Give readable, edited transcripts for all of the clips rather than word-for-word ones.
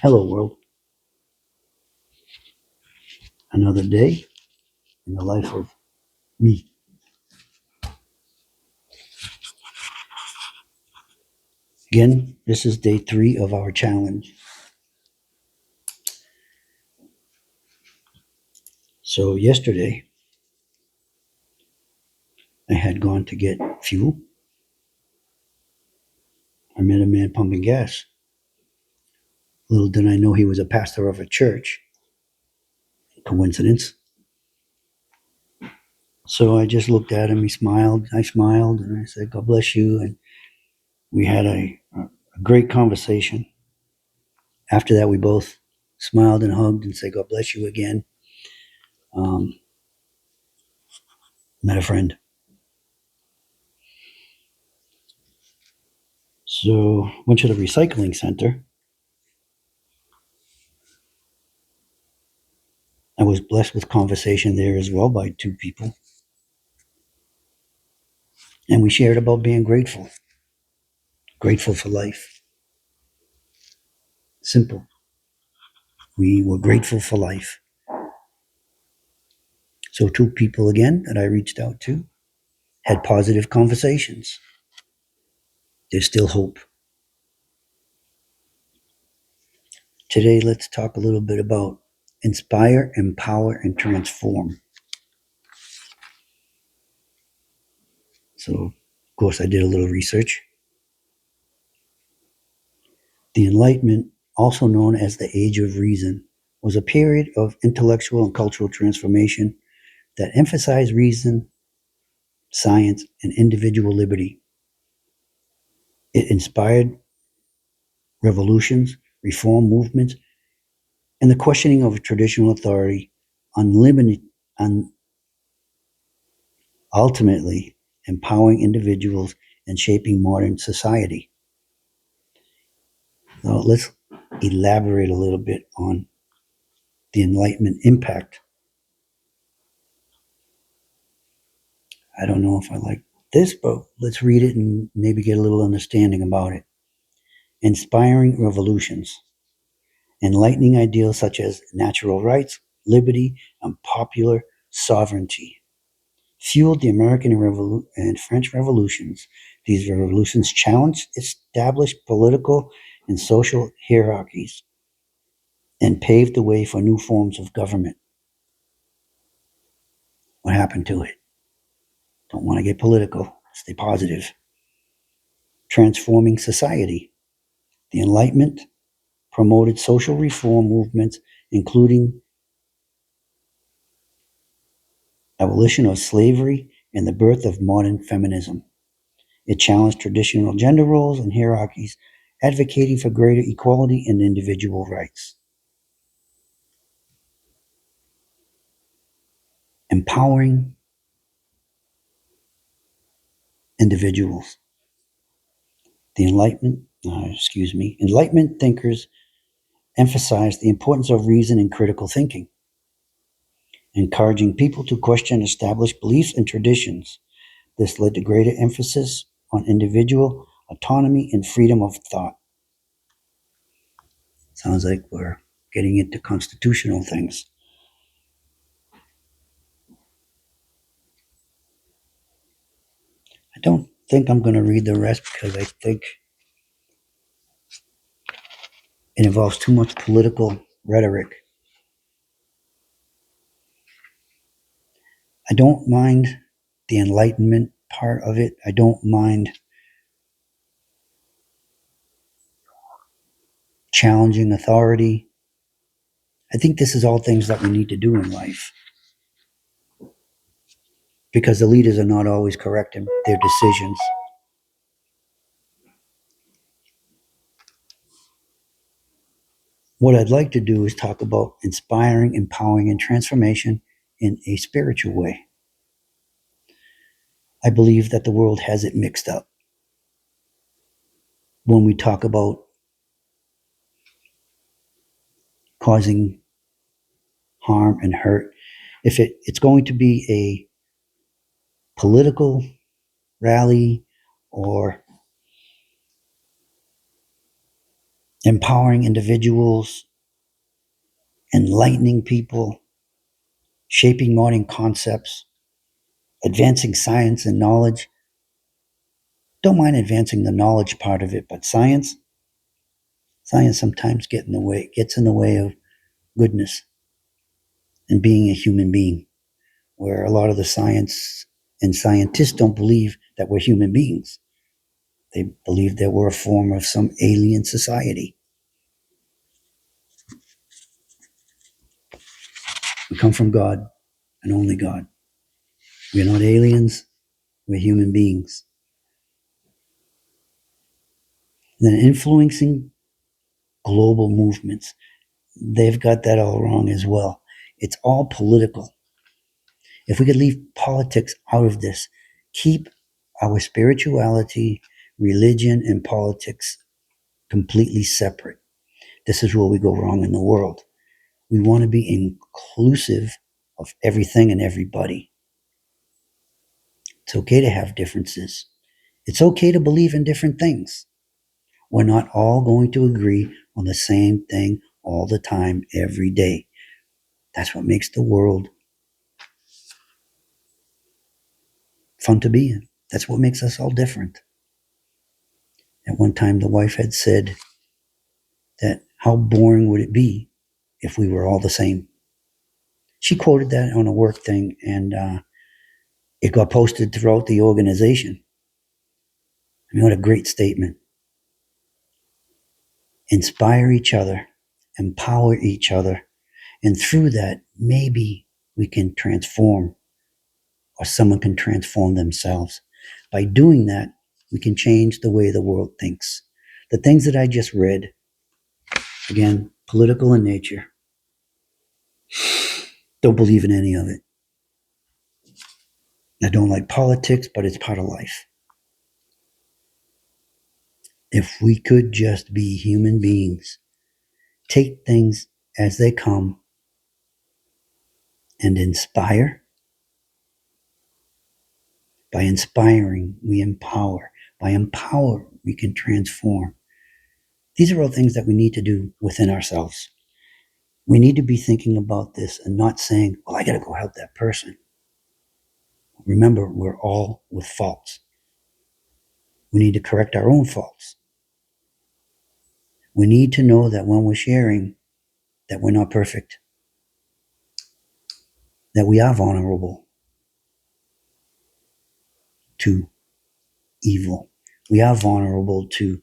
Hello, world. Another day in the life of me. Again, this is day 3 of our challenge. So, yesterday, I had gone to get fuel. I met a man pumping gas. Little did I know he was a pastor of a church. Coincidence. So I just looked at him. He smiled. I smiled and I said, God bless you. And we had a great conversation. After that, we both smiled and hugged and said, God bless you again. Um, Met a friend. So went to the recycling center. I was blessed with conversation there as well by 2 people. And we shared about being grateful, grateful for life. Simple. We were grateful for life. So 2 people again that I reached out to had positive conversations. There's still hope. Today, let's talk a little bit about inspire, empower, and transform. So, of course, I did a little research. The Enlightenment, also known as the Age of Reason, was a period of intellectual and cultural transformation that emphasized reason, science, and individual liberty. It inspired revolutions, reform movements, and the questioning of traditional authority, unlimited, un, ultimately empowering individuals and shaping modern society. Now, let's elaborate a little bit on the Enlightenment impact. I don't know if I like this, but let's read it and maybe get a little understanding about it. Inspiring revolutions, enlightening ideals such as natural rights, liberty, and popular sovereignty fueled the American and French revolutions. These revolutions challenged established political and social hierarchies and paved the way for new forms of government. What happened to it? Don't want to get political. Stay positive. Transforming society. The Enlightenment promoted social reform movements, including abolition of slavery and the birth of modern feminism. It challenged traditional gender roles and hierarchies, advocating for greater equality and individual rights. Empowering individuals. The Enlightenment thinkers emphasized the importance of reason and critical thinking, encouraging people to question established beliefs and traditions. This led to greater emphasis on individual autonomy and freedom of thought. Sounds like we're getting into constitutional things. I don't think I'm going to read the rest because I think it involves too much political rhetoric. I don't mind the Enlightenment part of it. I don't mind challenging authority. I think this is all things that we need to do in life because the leaders are not always correct in their decisions. What I'd like to do is talk about inspiring, empowering, and transformation in a spiritual way. I believe that the world has it mixed up. When we talk about causing harm and hurt, if it's going to be a political rally or empowering individuals, enlightening people, shaping modern concepts, advancing science and knowledge. Don't mind advancing the knowledge part of it, but science sometimes gets in the way of goodness and being a human being, where a lot of the science and scientists don't believe that we're human beings. They believe that we're a form of some alien society. We come from God and only God. We're not aliens, we're human beings. Then influencing global movements. They've got that all wrong as well. It's all political. If we could leave politics out of this, keep our spirituality, religion, and politics completely separate. This is where we go wrong in the world. We want to be inclusive of everything and everybody. It's okay to have differences. It's okay to believe in different things. We're not all going to agree on the same thing all the time, every day. That's what makes the world fun to be in. That's what makes us all different. At one time, the wife had said that how boring would it be if we were all the same? She quoted that on a work thing, and it got posted throughout the organization. I mean, what a great statement. Inspire each other, empower each other, and through that, maybe we can transform, or someone can transform themselves. By doing that, we can change the way the world thinks. The things that I just read, again, political in nature, don't believe in any of it. I don't like politics, but it's part of life. If we could just be human beings, take things as they come and inspire. By inspiring, we empower. By empower, we can transform. These are all things that we need to do within ourselves. We need to be thinking about this and not saying, well, I got to go help that person. Remember, we're all with faults. We need to correct our own faults. We need to know that when we're sharing, that we're not perfect, that we are vulnerable to evil. We are vulnerable to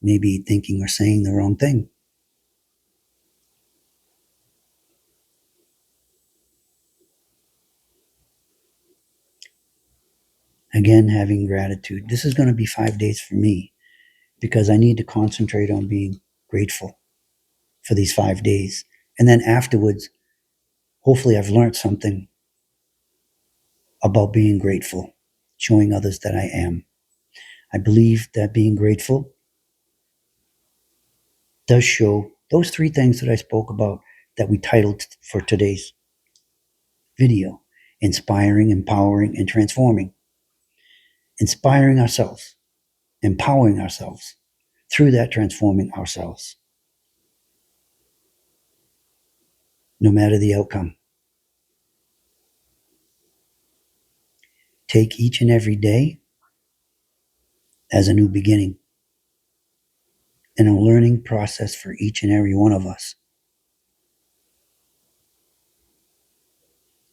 maybe thinking or saying the wrong thing. Again, having gratitude. This is going to be 5 days for me because I need to concentrate on being grateful for these 5 days. And then afterwards, hopefully I've learned something about being grateful, showing others that I am. I believe that being grateful does show those 3 things that I spoke about that we titled for today's video: inspiring, empowering, and transforming. Inspiring ourselves, empowering ourselves, through that transforming ourselves, no matter the outcome. Take each and every day as a new beginning and a learning process for each and every one of us.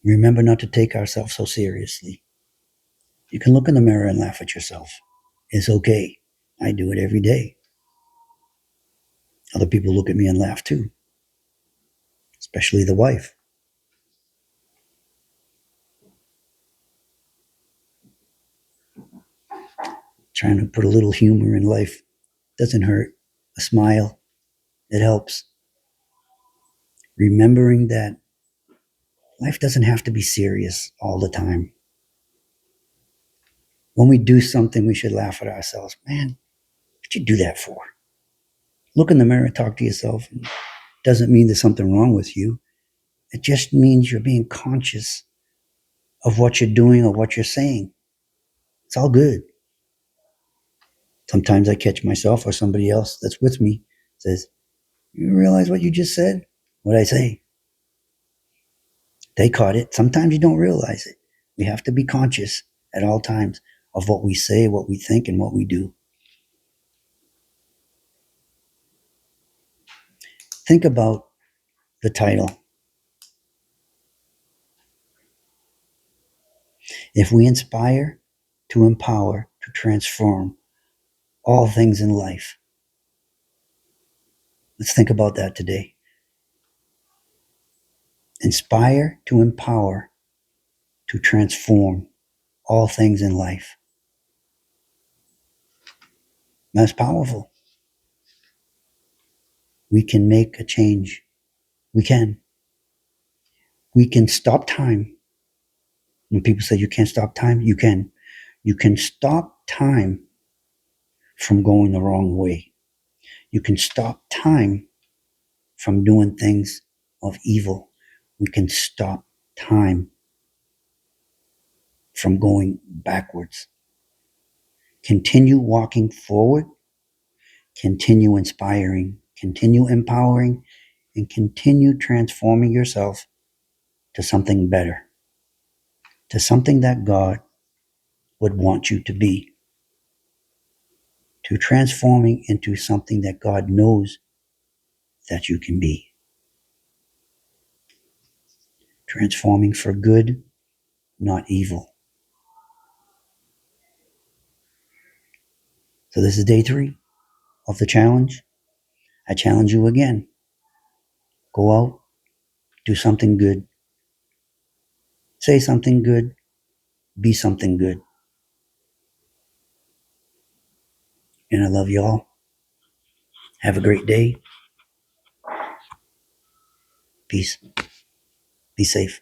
Remember not to take ourselves so seriously. You can look in the mirror and laugh at yourself. It's okay. I do it every day. Other people look at me and laugh too, especially the wife. Trying to put a little humor in life doesn't hurt. A smile, it helps. Remembering that life doesn't have to be serious all the time. When we do something, we should laugh at ourselves. Man, what'd you do that for? Look in the mirror, talk to yourself. It doesn't mean there's something wrong with you. It just means you're being conscious of what you're doing or what you're saying. It's all good. Sometimes I catch myself or somebody else that's with me says, you realize what you just said? What'd I say? They caught it. Sometimes you don't realize it. We have to be conscious at all times of what we say, what we think, and what we do. Think about the title. If we inspire to empower to transform all things in life. Let's think about that today. Inspire to empower to transform all things in life. That's powerful. We can make a change. We can. We can stop time. When people say you can't stop time, you can. You can stop time from going the wrong way. You can stop time from doing things of evil. We can stop time from going backwards. Continue walking forward, continue inspiring, continue empowering, and continue transforming yourself to something better, to something that God would want you to be, to transforming into something that God knows that you can be. Transforming for good, not evil. So this is day 3 of the challenge. I challenge you again. Go out, do something good. Say something good, be something good. And I love you all. Have a great day. Peace. Be safe.